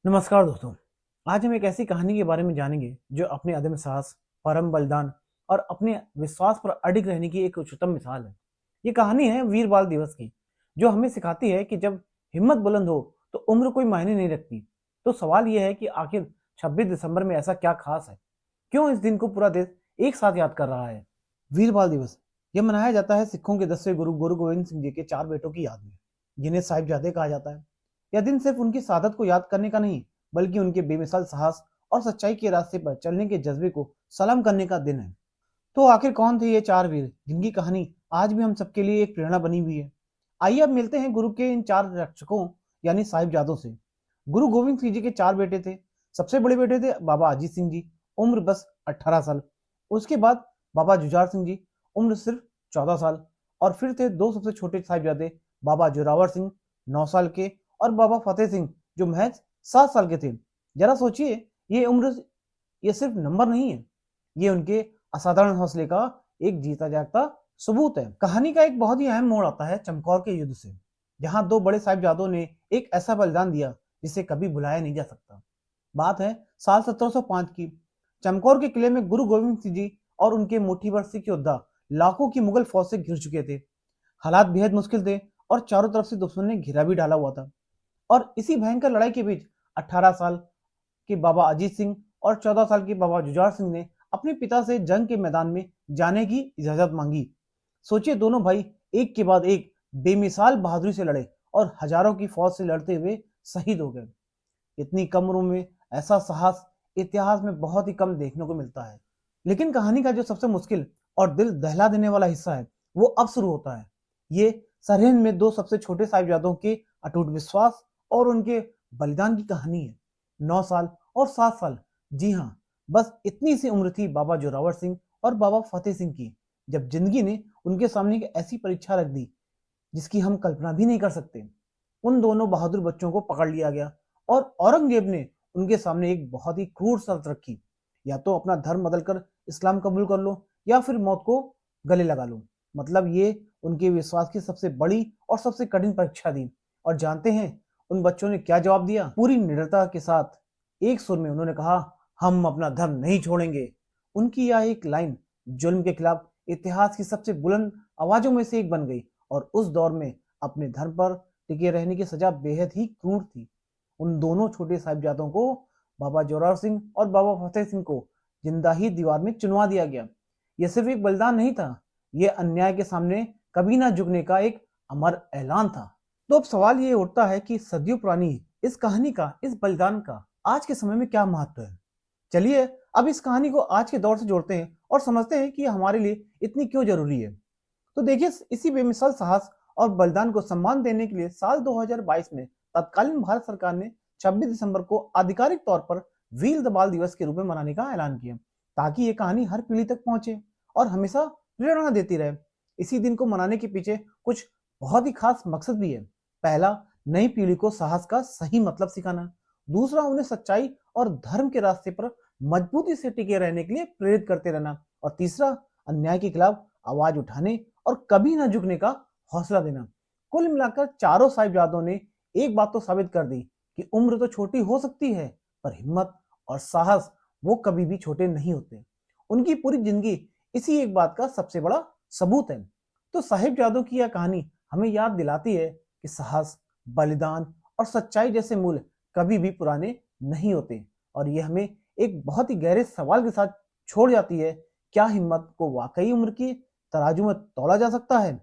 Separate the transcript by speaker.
Speaker 1: नमस्कार दोस्तों। आज हम एक ऐसी कहानी के बारे में जानेंगे जो अपने अदम्य साहस, परम बलिदान और अपने विश्वास पर अडिग रहने की एक उच्चतम मिसाल है। ये कहानी है वीर बाल दिवस की, जो हमें सिखाती है कि जब हिम्मत बुलंद हो तो उम्र कोई मायने नहीं रखती। तो सवाल यह है कि आखिर 26 दिसंबर में ऐसा क्या खास है? क्यों इस दिन को पूरा देश एक साथ याद कर रहा है? वीर बाल दिवस यह मनाया जाता है सिखों के 10वें गुरु गुरु गोविंद सिंह जी के 4 बेटों की याद में, जिन्हें साहिबजादे कहा जाता है। यह दिन सिर्फ उनकी शहादत को याद करने का नहीं, बल्कि उनके बेमिसाल साहस और सच्चाई के रास्ते पर चलने के जज्बे को सलाम करने का दिन है। तो आखिर कौन थे ये 4 वीर जिनकी कहानी आज भी हम सबके लिए एक प्रेरणा बनी हुई है? आइए अब मिलते हैं गुरु के इन 4 रक्षकों यानी साहिबजादों से। गुरु गोविंद सिंह जी के 4 बेटे थे। सबसे बड़े बेटे थे बाबा अजीत सिंह जी, उम्र बस 18 साल। उसके बाद बाबा जुझार सिंह जी, उम्र सिर्फ 14 साल। और फिर थे दो सबसे छोटे साहिबजादे, बाबा जोरावर सिंह 9 साल के और बाबा फतेह सिंह जो महज 7 साल के थे। जरा सोचिए, ये उम्र ये सिर्फ नंबर नहीं है, ये उनके असाधारण हौसले का एक जीता जागता सबूत है। कहानी का एक बहुत ही अहम मोड़ आता है चमकौर के युद्ध से, जहां दो बड़े साहिबजादों ने एक ऐसा बलिदान दिया जिसे कभी भुलाया नहीं जा सकता। बात है साल 1705 की। चमकौर के किले में गुरु गोविंद सिंह जी और उनके मुट्ठीभर सिख योद्धा लाखों की मुगल फौज से घिर चुके थे। हालात बेहद मुश्किल थे और चारों तरफ से दुश्मन ने घेरा भी डाला हुआ था। और इसी भयंकर लड़ाई के बीच 18 साल के बाबा अजीत सिंह और 14 साल के बाबा जुझार सिंह ने अपने पिता से जंग के मैदान में जाने की इजाजत मांगी। सोचिए, दोनों भाई एक के बाद एक बेमिसाल बहादुरी से लड़े और हजारों की फौज से लड़ते हुए शहीद हो गए। इतनी कम उम्र में ऐसा साहस इतिहास में बहुत ही कम देखने को मिलता है। लेकिन कहानी का जो सबसे मुश्किल और दिल दहला देने वाला हिस्सा है वो अब शुरू होता है। ये सरहिंद में दो सबसे छोटे साहिबजादों के अटूट विश्वास और उनके बलिदान की कहानी है। 9 साल और 7 साल, जी हाँ, बस इतनी सी उम्र थी बाबा जोरावर सिंह और बाबा फतेह सिंह की, जब जिंदगी ने उनके सामने एक ऐसी परीक्षा रख दी जिसकी हम कल्पना भी नहीं कर सकते। उन दोनों बहादुर बच्चों को पकड़ लिया गया और औरंगजेब ने उनके सामने एक बहुत ही क्रूर शर्त रखी, या तो अपना धर्म बदलकर इस्लाम कबूल कर लो या फिर मौत को गले लगा लो। मतलब ये उनके विश्वास की सबसे बड़ी और सबसे कठिन परीक्षा थी। और जानते हैं उन बच्चों ने क्या जवाब दिया? पूरी निडरता के साथ एक सुर में उन्होंने कहा, हम अपना धर्म नहीं छोड़ेंगे। उनकी यह एक लाइन जुल्म के खिलाफ इतिहास की सबसे बुलंद आवाजों में से एक बन गई। और उस दौर में अपने धर्म पर टिके रहने की सजा बेहद ही क्रूर थी। उन दोनों छोटे साहिबजादों को, बाबा जोरावर सिंह और बाबा फतेह सिंह को, जिंदा ही दीवार में चुनवा दिया गया। यह सिर्फ एक बलिदान नहीं था, यह अन्याय के सामने कभी ना झुकने का एक अमर ऐलान था। तो अब सवाल ये उठता है कि सदियों पुरानी इस कहानी का, इस बलिदान का आज के समय में क्या महत्व है? चलिए अब इस कहानी को आज के दौर से जोड़ते हैं और समझते हैं कि यह हमारे लिए इतनी क्यों जरूरी है। तो देखिए, इसी बेमिसाल साहस और बलिदान को सम्मान देने के लिए साल 2022 में तत्कालीन भारत सरकार ने 26 दिसंबर को आधिकारिक तौर पर वीर बाल दिवस के रूप में मनाने का ऐलान किया, ताकि ये कहानी हर पीढ़ी तक पहुंचे और हमेशा प्रेरणा देती रहे। इसी दिन को मनाने के पीछे कुछ बहुत ही खास मकसद भी है। पहला, नई पीढ़ी को साहस का सही मतलब सिखाना। दूसरा, उन्हें सच्चाई और धर्म के रास्ते पर मजबूती से टिके रहने के लिए प्रेरित करते रहना। और तीसरा, अन्याय के खिलाफ आवाज उठाने और कभी ना झुकने का हौसला देना। कुल मिलाकर चारों साहिबजादों ने एक बात तो साबित कर दी कि उम्र तो छोटी हो सकती है, पर हिम्मत और साहस वो कभी भी छोटे नहीं होते। उनकी पूरी जिंदगी इसी एक बात का सबसे बड़ा सबूत है। तो साहिबजादों की यह कहानी हमें याद दिलाती है कि साहस, बलिदान और सच्चाई जैसे मूल्य कभी भी पुराने नहीं होते। और ये हमें एक बहुत ही गहरे सवाल के साथ छोड़ जाती है, क्या हिम्मत को वाकई उम्र की तराजू में तौला जा सकता है?